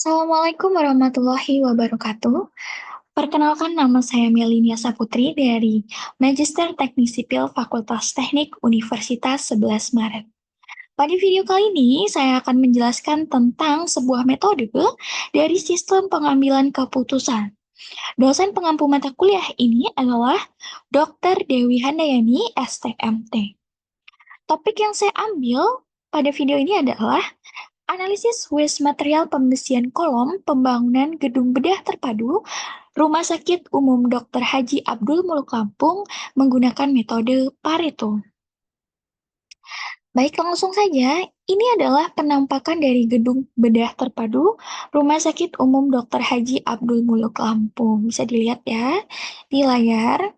Assalamualaikum warahmatullahi wabarakatuh. Perkenalkan nama saya Melinia Saputri dari Magister Teknik Sipil Fakultas Teknik Universitas 11 Maret. Pada video kali ini, saya akan menjelaskan tentang sebuah metode dari sistem pengambilan keputusan. Dosen pengampu mata kuliah ini adalah Dr. Dewi Handayani, STMT. Topik yang saya ambil pada video ini adalah analisis waste material pembersihan kolom pembangunan gedung bedah terpadu Rumah Sakit Umum Dr. Haji Abdul Muluk Lampung menggunakan metode Pareto. Baik, langsung saja. Ini adalah penampakan dari gedung bedah terpadu Rumah Sakit Umum Dr. Haji Abdul Muluk Lampung. Bisa dilihat ya di layar.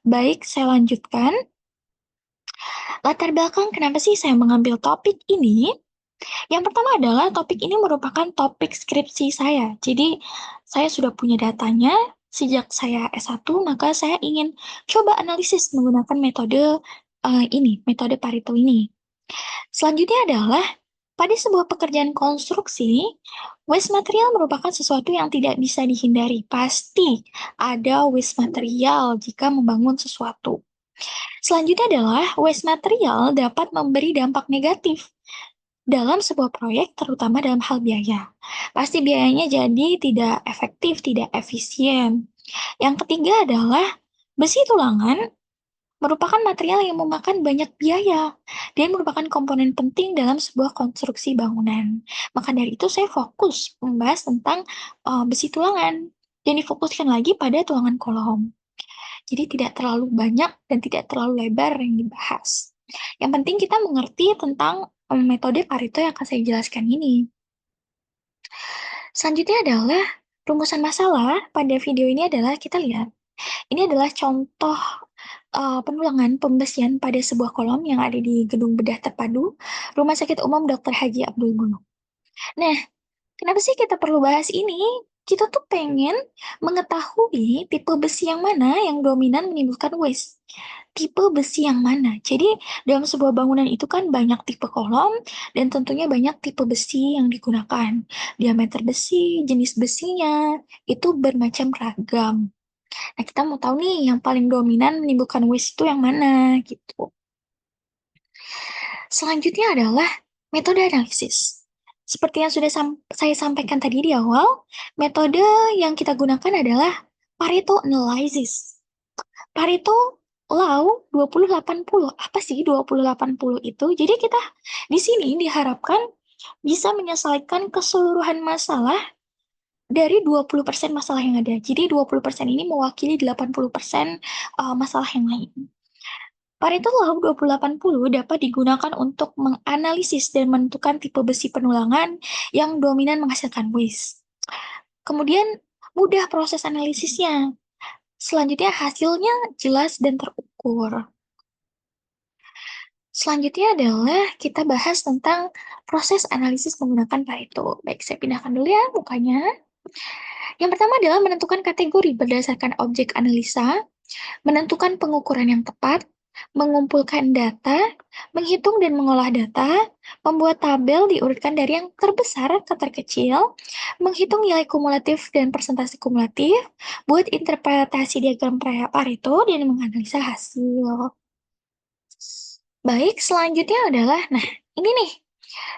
Baik, saya lanjutkan. Latar belakang kenapa sih saya mengambil topik ini? Yang pertama adalah topik ini merupakan topik skripsi saya. Jadi, saya sudah punya datanya sejak saya S1, maka saya ingin coba analisis menggunakan metode metode Pareto ini. Selanjutnya adalah pada sebuah pekerjaan konstruksi, waste material merupakan sesuatu yang tidak bisa dihindari. Pasti ada waste material jika membangun sesuatu. Selanjutnya adalah waste material dapat memberi dampak negatif dalam sebuah proyek, terutama dalam hal biaya. Pasti biayanya jadi tidak efektif, tidak efisien. Yang ketiga adalah besi tulangan merupakan material yang memakan banyak biaya dan merupakan komponen penting dalam sebuah konstruksi bangunan. Maka dari itu saya fokus membahas tentang besi tulangan dan difokuskan lagi pada tulangan kolom. Jadi tidak terlalu banyak dan tidak terlalu lebar yang dibahas. Yang penting kita mengerti tentang metode Pareto yang akan saya jelaskan ini. Selanjutnya adalah rumusan masalah pada video ini adalah kita lihat. Ini adalah contoh penulangan pembersihan pada sebuah kolom yang ada di Gedung Bedah Terpadu Rumah Sakit Umum Dr. Haji Abdul Muluk. Nah, kenapa sih kita perlu bahas ini? Kita tuh pengen mengetahui tipe besi yang mana yang dominan menimbulkan waste. Tipe besi yang mana? Jadi, dalam sebuah bangunan itu kan banyak tipe kolom dan tentunya banyak tipe besi yang digunakan. Diameter besi, jenis besinya, itu bermacam ragam. Nah, kita mau tahu nih yang paling dominan menimbulkan waste itu yang mana gitu. Selanjutnya adalah metode analisis. Seperti yang sudah saya sampaikan tadi di awal, metode yang kita gunakan adalah Pareto analysis. Pareto Law 20-80. Apa sih 20-80 itu? Jadi kita di sini diharapkan bisa menyelesaikan keseluruhan masalah dari 20% masalah yang ada. Jadi 20% ini mewakili 80% masalah yang lain. Pareto Law 20-80 dapat digunakan untuk menganalisis dan menentukan tipe besi penulangan yang dominan menghasilkan waste. Kemudian mudah proses analisisnya. Selanjutnya hasilnya jelas dan terukur. Selanjutnya adalah kita bahas tentang proses analisis menggunakan Pareto. Baik, saya pindahkan dulu ya mukanya. Yang pertama adalah menentukan kategori berdasarkan objek analisa, menentukan pengukuran yang tepat, mengumpulkan data, menghitung dan mengolah data, membuat tabel diurutkan dari yang terbesar ke terkecil, menghitung nilai kumulatif dan persentase kumulatif, buat interpretasi diagram Pareto, dan menganalisa hasil. Baik, selanjutnya adalah, nah ini nih,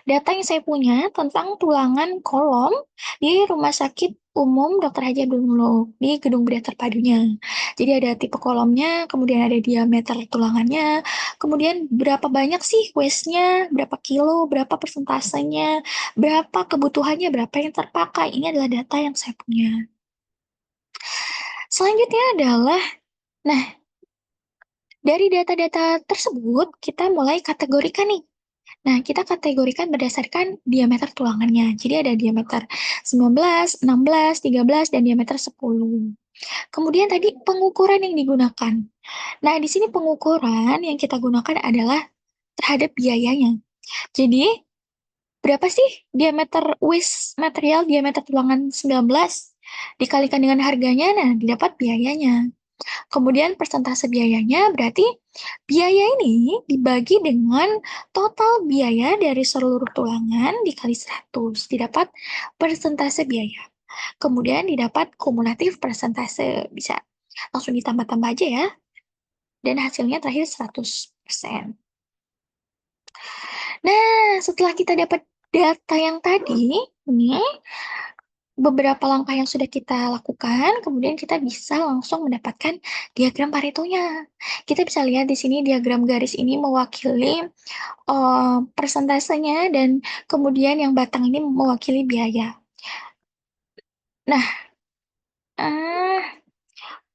data yang saya punya tentang tulangan kolom di Rumah Sakit Umum Dr. Haji Abdul Muluk di Gedung Bedah Terpadunya. Jadi ada tipe kolomnya, kemudian ada diameter tulangannya, kemudian berapa banyak sih waste-nya, berapa kilo, berapa persentasenya, berapa kebutuhannya, berapa yang terpakai. Ini adalah data yang saya punya. Selanjutnya adalah, nah dari data-data tersebut kita mulai kategorikan nih. Nah, kita kategorikan berdasarkan diameter tulangannya. Jadi ada diameter 19, 16, 13, dan diameter 10. Kemudian tadi pengukuran yang digunakan. Nah, di sini pengukuran yang kita gunakan adalah terhadap biayanya. Jadi, berapa sih diameter waste material diameter tulangan 19 dikalikan dengan harganya, nah didapat biayanya. Kemudian persentase biayanya berarti biaya ini dibagi dengan total biaya dari seluruh tulangan dikali 100, didapat persentase biaya. Kemudian didapat kumulatif persentase, bisa langsung ditambah-tambah aja ya, dan hasilnya terakhir 100%. Nah, setelah kita dapat data yang tadi, ini beberapa langkah yang sudah kita lakukan, kemudian kita bisa langsung mendapatkan diagram Paretonya. Kita bisa lihat di sini diagram garis ini mewakili persentasenya dan kemudian yang batang ini mewakili biaya. Nah, eh,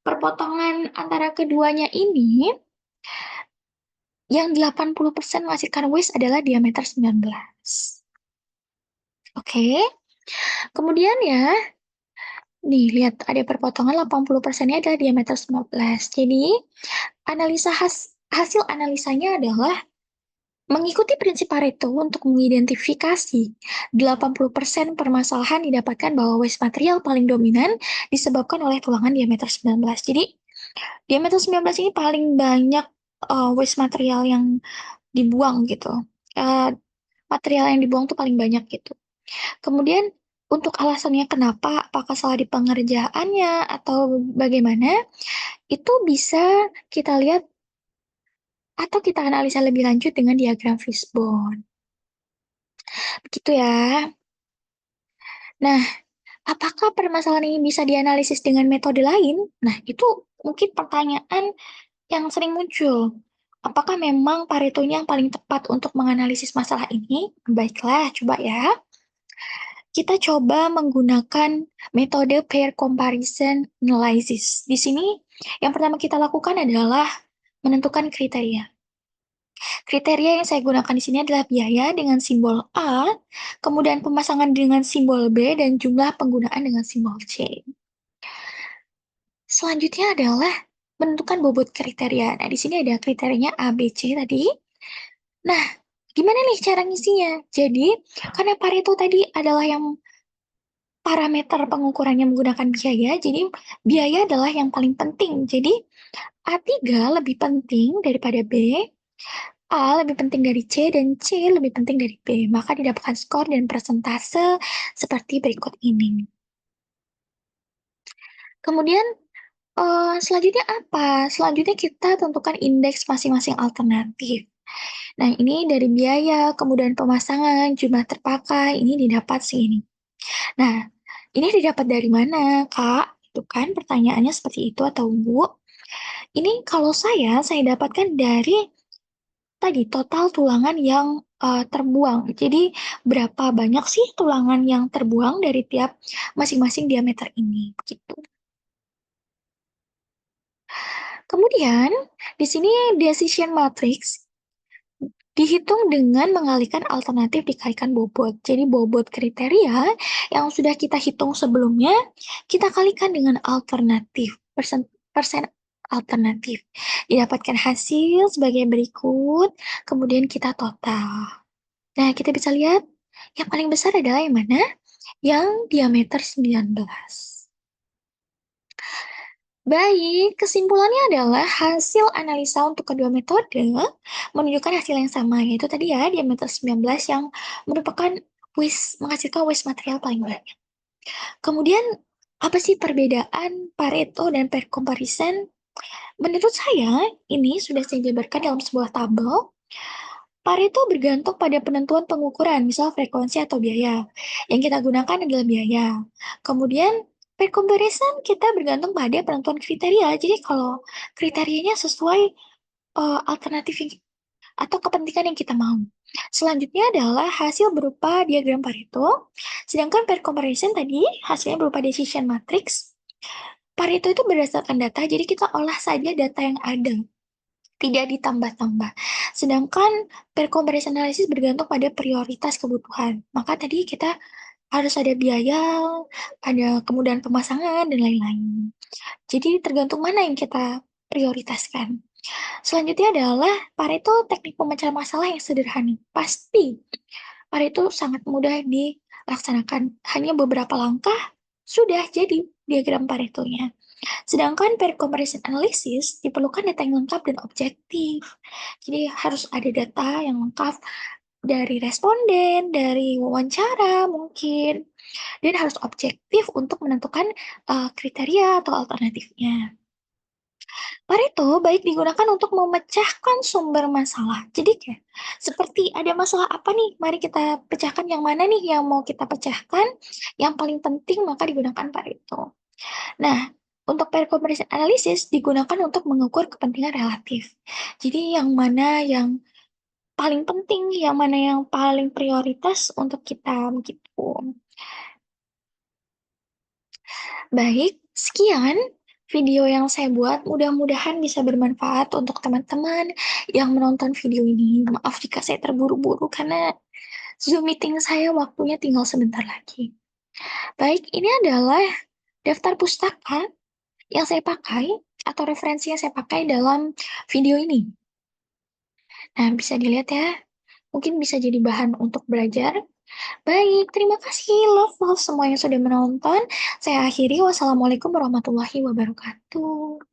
perpotongan antara keduanya ini yang 80% menghasilkan waste adalah diameter 19. Oke, kemudian ya, nih lihat ada perpotongan 80%-nya adalah diameter 19. Jadi, hasil analisanya adalah mengikuti prinsip Pareto untuk mengidentifikasi 80% permasalahan didapatkan bahwa waste material paling dominan disebabkan oleh tulangan diameter 19. Jadi, diameter 19 ini paling banyak waste material yang dibuang gitu. Eh, Material yang dibuang tuh paling banyak gitu. Kemudian untuk alasannya kenapa, apakah salah di pengerjaannya atau bagaimana, itu bisa kita lihat atau kita analisa lebih lanjut dengan diagram fishbone. Begitu ya. Nah, apakah permasalahan ini bisa dianalisis dengan metode lain? Nah, itu mungkin pertanyaan yang sering muncul. Apakah memang Paretonya yang paling tepat untuk menganalisis masalah ini? Baiklah, coba ya. Kita coba menggunakan metode pair comparison analysis. Di sini, yang pertama kita lakukan adalah menentukan kriteria. Kriteria yang saya gunakan di sini adalah biaya dengan simbol A, kemudian pemasangan dengan simbol B, dan jumlah penggunaan dengan simbol C. Selanjutnya adalah menentukan bobot kriteria. Nah, di sini ada kriterianya A, B, C tadi. Nah, gimana nih cara ngisinya? Jadi, karena Pareto tadi adalah yang parameter pengukurannya menggunakan biaya, jadi biaya adalah yang paling penting. Jadi, A3 lebih penting daripada B, A lebih penting dari C, dan C lebih penting dari B. Maka didapatkan skor dan persentase seperti berikut ini. Kemudian, selanjutnya apa? Selanjutnya kita tentukan indeks masing-masing alternatif. Nah, ini dari biaya, kemudian pemasangan, jumlah terpakai, ini didapat segini. Nah, ini didapat dari mana, Kak? Itu kan pertanyaannya seperti itu atau Bu? Ini kalau saya dapatkan dari tadi total tulangan yang terbuang. Jadi berapa banyak sih tulangan yang terbuang dari tiap masing-masing diameter ini, gitu. Kemudian di sini decision matrix dihitung dengan mengalihkan alternatif dikalikan bobot. Jadi bobot kriteria yang sudah kita hitung sebelumnya, kita kalikan dengan alternatif, persen alternatif. Didapatkan hasil sebagai berikut, kemudian kita total. Nah, kita bisa lihat yang paling besar adalah yang mana? Yang diameter 19. Baik, kesimpulannya adalah hasil analisa untuk kedua metode menunjukkan hasil yang sama, yaitu tadi ya diameter 19 yang merupakan menghasilkan waste material paling banyak. Kemudian, apa sih perbedaan Pareto dan pair comparison? Menurut saya, ini sudah saya jabarkan dalam sebuah tabel. Pareto bergantung pada penentuan pengukuran, misal frekuensi atau biaya. Yang kita gunakan adalah biaya. Kemudian, pair comparison kita bergantung pada penentuan kriteria. Jadi kalau kriterianya sesuai alternatif atau kepentingan yang kita mau. Selanjutnya adalah hasil berupa diagram Pareto. Sedangkan pair comparison tadi hasilnya berupa decision matrix. Pareto itu berdasarkan data, jadi kita olah saja data yang ada, tidak ditambah-tambah. Sedangkan pair comparison analysis bergantung pada prioritas kebutuhan. Maka tadi kita harus ada biaya, ada kemudahan pemasangan, dan lain-lain. Jadi tergantung mana yang kita prioritaskan. Selanjutnya adalah Pareto teknik pemecahan masalah yang sederhana. Pasti Pareto sangat mudah dilaksanakan. Hanya beberapa langkah sudah jadi diagram Paretonya. Sedangkan pair comparison analysis diperlukan data yang lengkap dan objektif. Jadi harus ada data yang lengkap dari responden, dari wawancara mungkin, dan harus objektif untuk menentukan kriteria atau alternatifnya. Pareto baik digunakan untuk memecahkan sumber masalah. Jadi kayak seperti ada masalah apa nih, mari kita pecahkan yang mana nih yang mau kita pecahkan, yang paling penting maka digunakan Pareto. Nah, untuk pair comparison analysis digunakan untuk mengukur kepentingan relatif. Jadi yang mana yang paling penting, yang mana yang paling prioritas untuk kita gitu. Baik, sekian video yang saya buat. Mudah-mudahan bisa bermanfaat untuk teman-teman yang menonton video ini. Maaf jika saya terburu-buru karena Zoom meeting saya waktunya tinggal sebentar lagi. Baik, ini adalah daftar pustaka yang saya pakai atau referensi yang saya pakai dalam video ini. Nah, bisa dilihat ya. Mungkin bisa jadi bahan untuk belajar. Baik, terima kasih love semua yang sudah menonton. Saya akhiri. Wassalamualaikum warahmatullahi wabarakatuh.